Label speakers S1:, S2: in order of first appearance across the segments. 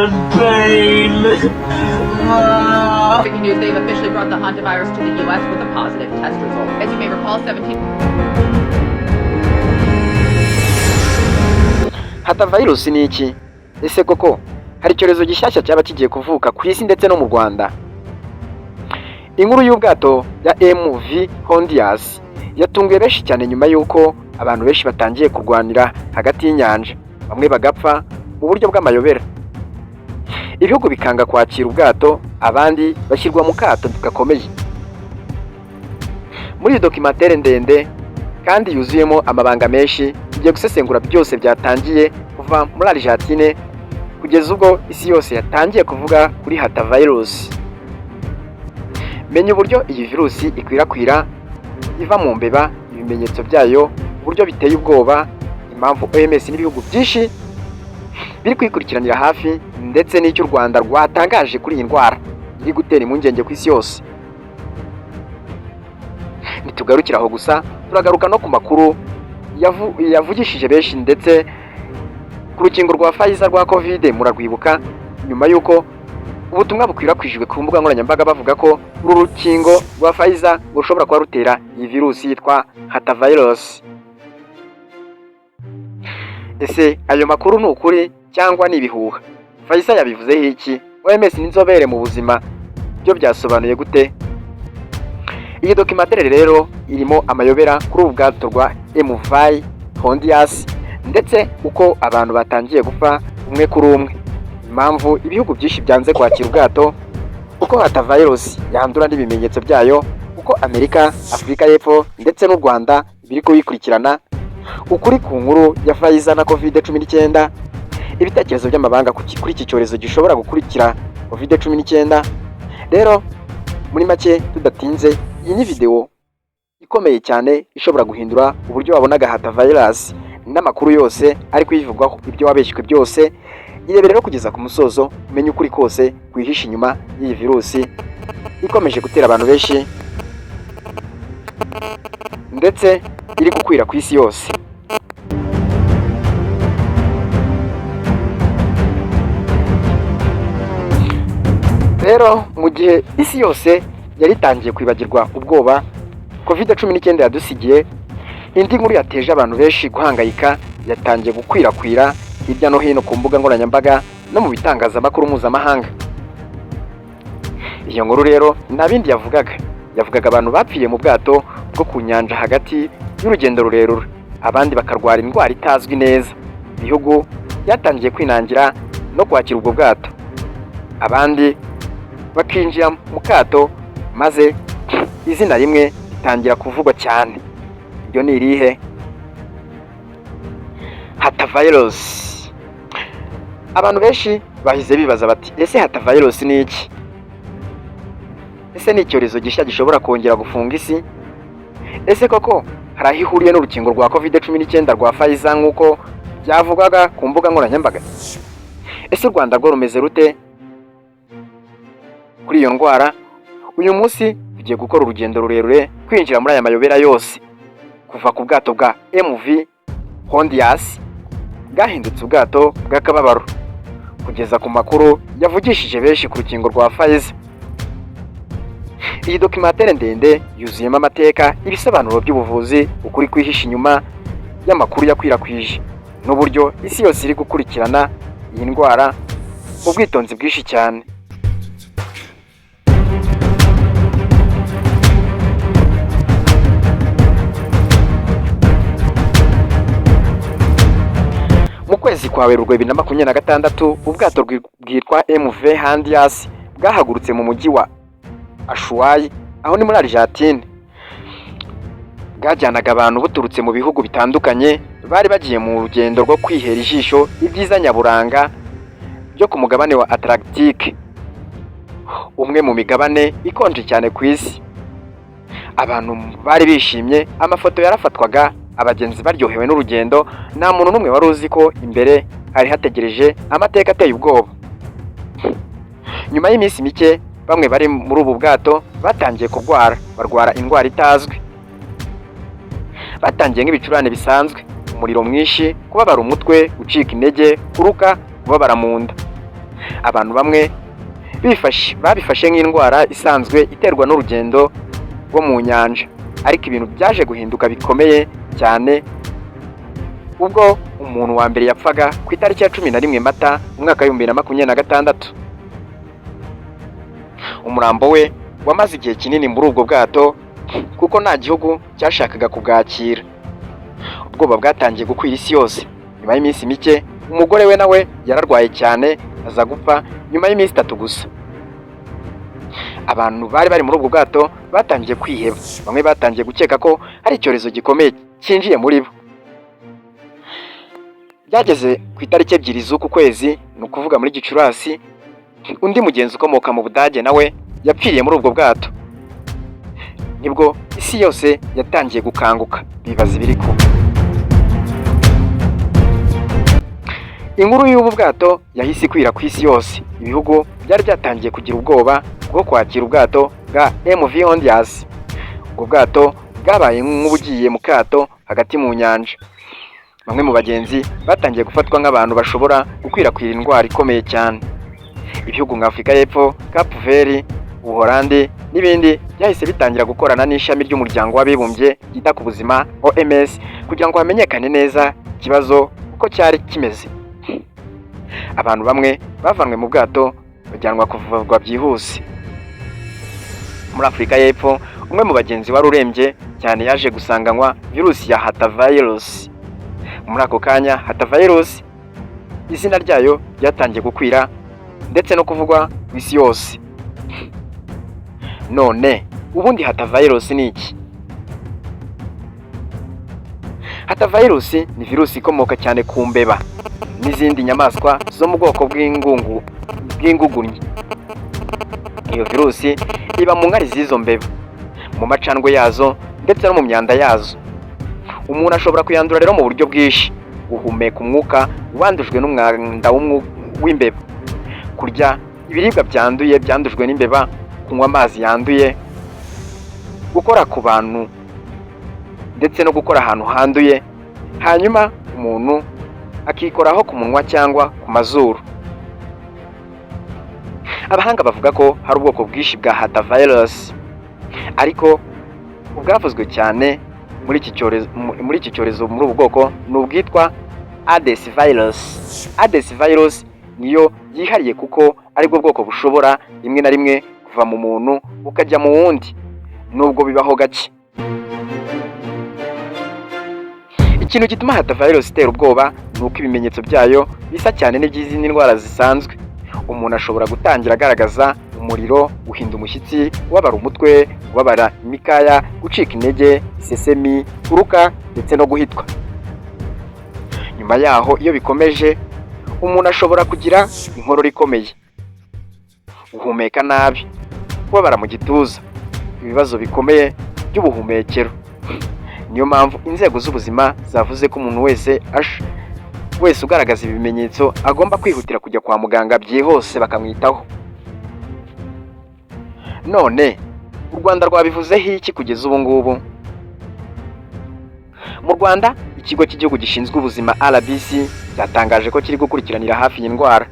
S1: in pain.
S2: Breaking news, they've officially brought the hantavirus to the U.S. with a positive test result. As you may recall, 17...
S3: Hantavirus ni iki? Ese koko hari icyorezo gishyashya cyaba kigiye kuvuka ku isi ndetse no mu Rwanda? Inkuru y'ubwato ya MV Hondias yatunguye benshi cyane nyuma y'uko abantu benshi batangiye kurwanira hagati y'inyanja, bamwe bagapfa mu buryo bw'amayobera. Ibihugu bikanga kwakira ubwato, abandi bashyirwa mu kato gakomeye. Muri iyi documentaire ndende kandi yuzuyemo amabanga menshi, igiye gusesengura byose byatangiye kuva muri Argentine kugeza ubwo isi yose yatangiye kuvuga kuri hantavirus. Menya uburyo iyi virusi ikwirakwira, iva mu mbeba, ibimenyetso byayo, uburyo biteye ubwoba, impamvu OMS n'ibihugu byinshi biri kwikurikiranira hafi, ndetse n'icyo u Rwanda rwatangaje kuri iyi ndwara iri gutera impungenge ku isi yose. Ntitugarukira aho gusa, turagaruka no ku makuru yavugishije benshi, ndetse ku rukingo rwa Pfizer rwa COVID murarwibuka, nyuma y'uko ubutumwa bukwirakwijwe ku mbuga nkoranyambaga bavuga ko uru rukingo rwa Pfizer rushobora kuba rutera iyi virusi yitwa hantavirus. Ese ayo makuru ni ukuri cyangwa ni ibihuha? Pfizer yabivuzeho iki? OMS n'inzobere mu buzima byo byasobanuye gute? Iyi documentaire rero irimo amayobera kuri ubu bwato rwa MV Hondias, ndetse uko abantu batangiye gupfa umwe kuri umwe, impamvu ibihugu byinshi byanze kwakira ubwato, uko hantavirus yandura n'ibimenyetso byayo, uko Amerika, Afurika y'Epfo ndetse n'u Rwanda biri kuyikurikirana, ukuri ku nkuru ya Pfizer na COVID-19, ibitekerezo by'amabanga kuri iki cyorezo gishobora gukurikira COVID-19. Rero muri make tudatinze, iyi ni video ikomeye cyane ishobora guhindura uburyo wabonaga hantavirus n'amakuru yose ari kuyivugwaho, ibyo wabeshywe byose. Irebe rero kugeza ku musozo, umenye ukuri kose kwihisha inyuma y'iyi virusi ikomeje gutera abantu benshi, ndetse iri gukwira ku isi yose. Rero mu gihe isi yose yari itangiye kwibagirwa ubwoba COVID-19 yadusigiye, indi nkuru yateje abantu benshi guhangayika yatangiye gukwirakwira hirya no hino ku mbuga nkoranyambaga no mu bitangazamakuru mpuzamahanga. Iyo nkuru rero nta bindi yavugaga abantu bapfiye mu bwato bwo ku nyanja hagati y'urugendo rurerure, abandi bakarwara indwara itazwi neza. Ibihugu byatangiye kwinangira no kwakira ubwo bwato, abandi bakinjira mu kato, maze izina rimwe ritangira kuvugwa cyane. Iryo ni irihe? Hantavirus. Abantu benshi bahize bibaza bati, ese hantavirus ni iki? Ese ni icyorezo gishya gishobora kongera gufunga isi? Ese koko hari aho ihuriye n'urukingo rwa COVID-19 rwa Pfizer nk'uko byavugwaga ku mbuga nkoranyambaga? Ese u Rwanda rwo rumeze rute kuri iyo ndwara? Uyu munsi tugiye gukora urugendo rurerure kwinjira muri aya mayobera yose, kuva ku bwato bwa MV Hondias bwahindutse ubwato bw'akababaro, kugeza ku makuru yavugishije benshi ku rukingo rwa Pfizer. Iyi documentaire ndende yuzuyemo amateka, ibisobanuro by'ubuvuzi, ukuri kwihisha inyuma y'amakuru yakwirakwije, n'uburyo isi yose iri gukurikirana iyi ndwara mu bwitonzi bwinshi cyane. Mu kwezi kwa Werurwe 2026, ubwato bwitwa MV Hondias bwahagurutse mu mujyi wa Ushuaia, aho ni muri Argentine. Bwajyanaga abantu buturutse mu bihugu bitandukanye, bari bagiye mu rugendo rwo kwihera ijisho ibyiza nyaburanga byo ku mugabane wa Atlantique, umwe mu migabane ikonje cyane ku isi. Abantu bari bishimye, amafoto yarafatwaga, abagenzi baryohewe n'urugendo. Nta muntu n'umwe wari uzi ko imbere hari hategereje amateka ateye ubwoba. Nyuma y'iminsi mike, bamwe bari muri ubu bwato batangiye barwara indwara itazwi. Batangiye nk'ibicurane bisanzwe, umuriro mwinshi, kubabara umutwe, gucika intege, kuruka, kubabara mu nda. Abantu bamwe babifashe nk'indwara isanzwe iterwa n'urugendo rwo mu nyanja, ariko ibintu byaje guhinduka bikomeye cyane ubwo umuntu wa mbere yapfaga ku itariki ya 11 Mata mu mwaka wa 2026. Umurambo we wamaze igihe kinini muri ubwo bwato kuko nta gihugu cyashakaga kubwakira. Ubwoba bwatangiye gukwira isi yose. Nyuma y'iminsi mike umugore we nawe yararwaye cyane aza gupfa nyuma y'iminsi 3 gusa. Abantu bari muri ubwo bwato batangiye kwiheba, bamwe batangiye gukeka ko hari icyorezo gikomeye cyinjiye muri bo. Byageze ku itariki 2 z'uku kwezi, ni ukuvuga muri Gicurasi, undi mugenzi ukomoka mu Budage nawe yapfiriye muri ubwo bwato. Nibwo isi yose yatangiye gukanguka bibaza ibiri kuba. Inkuru y'ubu bwato yahise ikwira ku isi yose. Ibihugu byari byatangiye kugira ubwoba bwo kwakira ubwato bwa MV Hondias. Ubwo bwato bwabaye nk'ubugiye mu kato hagati mu nyanja. Bamwe mu bagenzi batangiye gufatwa nk'abantu bashobora gukwirakwira indwara ikomeye cyane. Ibihugu nka Afurika y'Epfo, Cape Verde, Ubuholandi n'ibindi byahise bitangira gukorana n'ishami ry'umuryango w'abibumbye ryita ku buzima OMS kugira ngo hamenyekane neza ikibazo uko cyari kimeze. Abantu bamwe bavanwe mu bwato bajyanwa kuvurwa byihuse. Muri Afurika y'Epfo, umwe mu bagenzi wari urembye cyane yaje gusanganywa virusi ya Hantavirus. Muri ako kanya Hantavirus izina ryayo ryatangiye gukwira ndetse no kuvugwa ku isi yose. None ubundi Hantavirus ni iki? Hantavirus ni virusi ikomoka cyane ku mbeba n'izindi nyamaswa zo mu bwoko bw'ingugunnyi. Iyo virusi iba mu nkari z'izo mbeba, mu macandwe yazo ndetse no mu myanda yazo. Umuntu ashobora kuyandura rero mu buryo bwinshi: guhumeka umwuka wandujwe n'umwanda w'imbeba, kurya ibiribwa byandujwe n'imbeba, kunywa amazi yanduye, gukora ku bantu ndetse no gukora ahantu handuye, hanyuma umuntu akikoraho ku munwa cyangwa ku mazuru. Abahanga bavuga ko hari ubwoko bwinshi bwa Hantavirus, ariko ubwavuzwe cyane muri iki cyorezo muri ubu bwoko ni ubwitwa Aedes virus. Aedes virus niyo yihariye kuko aribwo bwoko bushobora rimwe na rimwe kuva mu muntu ukajya mu wundi, nubwo bibaho gake. Ikintu gituma Hantavirus itera ubwoba ni uko ibimenyetso byayo bisa cyane n'iby'izindi ndwara zisanzwe. Umuntu ashobora gutangira agaragaza umuriro, guhinda umushyitsi, kubabara umutwe, kubabara imikaya, gucika intege, isesemi, kuruka ndetse no guhitwa. Nyuma yaho iyo bikomeje, umuntu ashobora kugira inkorora ikomeye, guhumeka nabi, kubabara mu gituza, ibibazo bikomeye by'ubuhumekero. Niyo mpamvu inzego z'ubuzima zavuze ko umuntu wese ugaragaza ibimenyetso agomba kwihutira kujya kwa muganga byihuse bakamwitaho. None u Rwanda rwabivuzeho iki kugeza ubu ngubu? Mu Rwanda, ikigo cy'igihugu gishinzwe ubuzima RBC cyatangaje ko kiri gukurikiranira hafi iyi ndwara.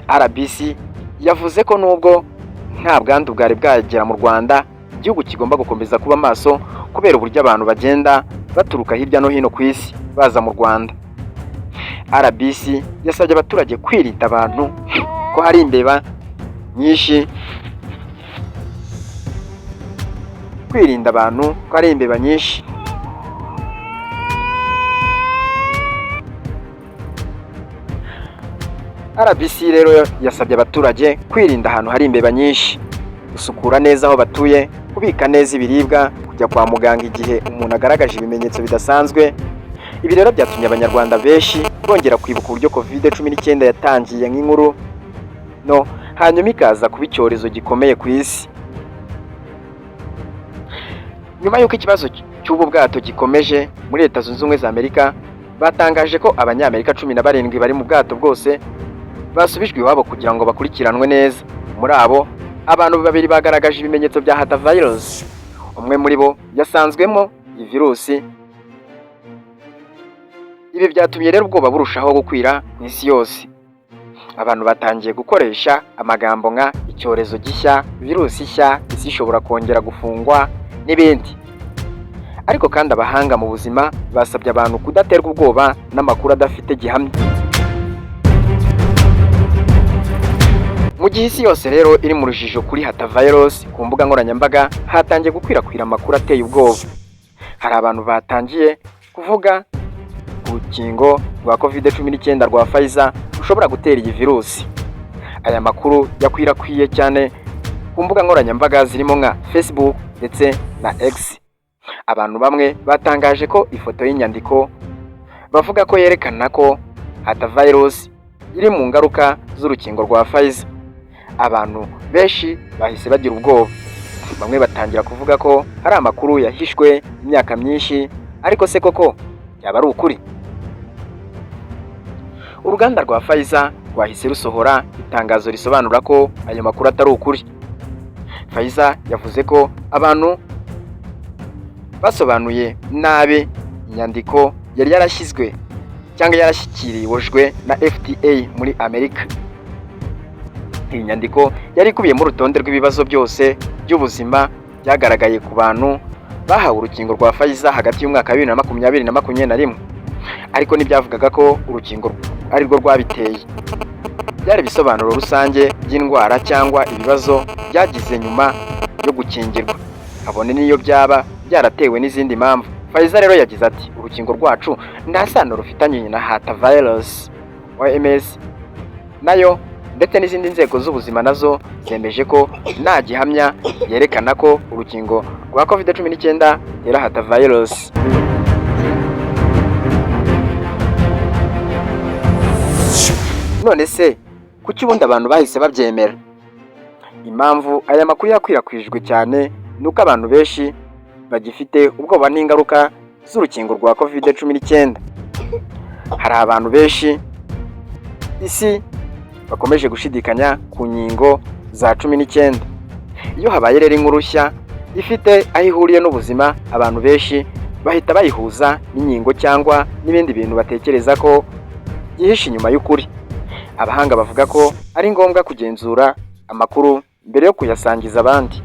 S3: RBC yavuze ko nubwo nta bwandu bwari bwagera mu Rwanda, igihugu kigomba gukomeza kuba maso kubera uburyo abantu bagenda baturuka hirya no hino ku isi baza mu Rwanda. RBC yasabye abaturage kwirinda abantu ko hari imbeba nyinshi RBC rero yasabye abaturage kwirinda ahantu hari imbeba nyinshi, gusukura neza aho batuye, kubika neza ibiribwa, kujya kwa muganga igihe umuntu agaragaje ibimenyetso bidasanzwe. Ibi rero byatumye abanyarwanda benshi bongera kwibuka uburyo COVID-19 yatangiye nk'inkuru hanyuma ikaza kuba icyorezo gikomeye ku isi. Nyuma y'uko ikibazo cy'ubu bwato gikomeje, muri Leta Zunze Ubumwe za Amerika batangaje ko Abanyamerika 17 bari mu bwato bwose basubijwe iwabo kugira ngo bakurikiranwe neza. Muri abo, abantu 2 bagaragaje ibimenyetso bya Hantavirus. Umwe muri bo yasanzwemo iyi virusi. Ibi byatumye rero ubwoba burushaho gukwira mu isi yose. abantu batangiye gukoresha amagambo nka icyorezo gishya, virusi nshya, isi ishobora kongera gufungwa n'ibindi. Ariko kandi abahanga mu buzima basabye abantu kudaterwa ubwoba n'amakuru adafite gihamya. Mu gihe isi yose rero iri mu rujijo kuri hatavirus, ku mbuga nkoranyambaga hatangiye gukwirakwira amakuru ateye ubwoba. Hari abantu batangiye kuvuga urukingo rwa COVID-19 rwa Pfizer rushobora gutera iyi virusi. Aya makuru yakwirakwiye cyane ku mbuga nkoranyambaga zirimo nka Facebook ndetse na X. Abantu bamwe batangaje ko ifoto y'inyandiko bavuga ko yerekana ko hatavirus iri mu ngaruka z'urukingo rwa Pfizer. Abantu benshi bahise bagira ubwoba. Bamwe batangira kuvuga ko hari amakuru yahishwe imyaka myinshi, ariko se koko yaba ari ukuri? Uruganda rwa Pfizer rwahise rusohora itangazo risobanura ko ayo makuru atari ukuri. Pfizer yavuze ko abantu basobanuye nabi inyandiko yari yarashyizwe cyangwa yarashyikirijwe na FDA muri Amerika. Iyi nyandiko yari ikubiyemo urutonde rw'ibibazo byose by'ubuzima byagaragaye ku bantu bahawe urukingo rwa Pfizer hagati y'umwaka wa 2020 na 2021, ariko ntibyavugaga ko urukingo ari rwo rwabiteye. Byari ibisobanuro rusange by'indwara cyangwa ibibazo byagize nyuma yo gukingirwa, kabone niyo byaba byaratewe n'izindi mpamvu. Pfizer rero yagize ati urukingo rwacu nta sano rufitanye na hatavirus. OMS nayo ndetse n'izindi nzego z'ubuzima nazo zemeje ko nta gihamya yerekana ko urukingo rwa COVID-19 rutera hatavirus. None se kuki ubundi abantu bahise babyemera? Impamvu aya makuru yakwirakwijwe cyane nuko abantu benshi bagifite ubwoba n'ingaruka z'urukingo rwa COVID-19. Hari abantu benshi isi bakomeje gushidikanya ku nkingo za 19. Iyo habaye rero inkuru nshya ifite aho ihuriye n'ubuzima, abantu benshi bahita bayihuza n'inkingo cyangwa n'ibindi bintu batekereza ko yihishe inyuma y'ukuri. Abahanga bavuga ko ari ngombwa kugenzura amakuru mbere yo kuyasangiza abandi.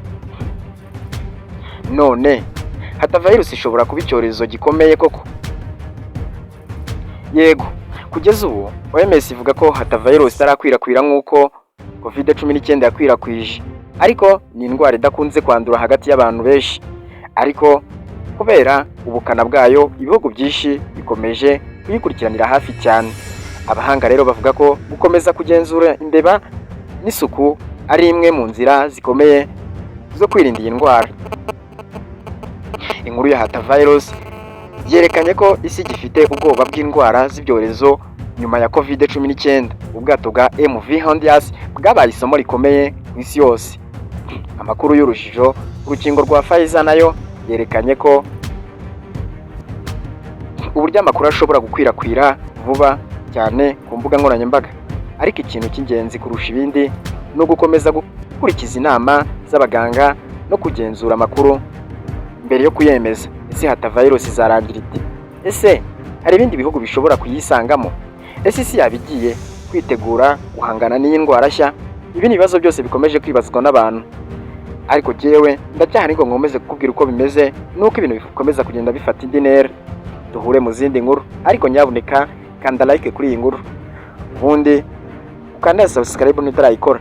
S3: None hatavirus ishobora kuba icyorezo gikomeye koko? Yego, kugeza ubu OMS ivuga ko hatavirus itarakwirakwira nk'uko COVID-19 yakwirakwije, ariko ni indwara idakunze kwandura hagati y'abantu benshi. Ariko kubera ubukana bwayo, ibihugu byinshi bikomeje kuyikurikiranira hafi cyane. Abahanga rero bavuga ko gukomeza kugenzura imbeba n'isuku ari imwe mu nzira zikomeye zo kwirinda iyi ndwara. Inkuru ya hatavirus yerekanye ko isi gifite ubwoba bw'indwara z'ibyorezo nyuma ya COVID-19. Ubwato bwa MV Hondias bwabaye isomo rikomeye ku isi yose. Amakuru y'urujijo urukingo rwa Pfizer nayo yerekanye ko uburyo amakuru ashobora gukwirakwira vuba cyane ku mbuga nkoranyambaga. Ariko ikintu cy'ingenzi kurusha ibindi no gukomeza gukurikiza inama z'abaganga no kugenzura amakuru mbere yo kuyemeza. Ese hatavirus izarangira ite? Ese hari ibindi bihugu bishobora kuyisangamo? Ese isi yabigiye kwitegura guhangana n'iyi ndwara nshya? Ibi ni ibibazo byose bikomeje kwibazwa n'abantu. Ariko jewe ndacyahari ngo nkomeze kukubwira uko bimeze nuko ibintu bikomeza kugenda bifata indi ntera. Duhure mu zindi nkuru, ariko nyabuneka kanda like kuri iyi nkuru, ubundi ukanda subscribe nitarayikora.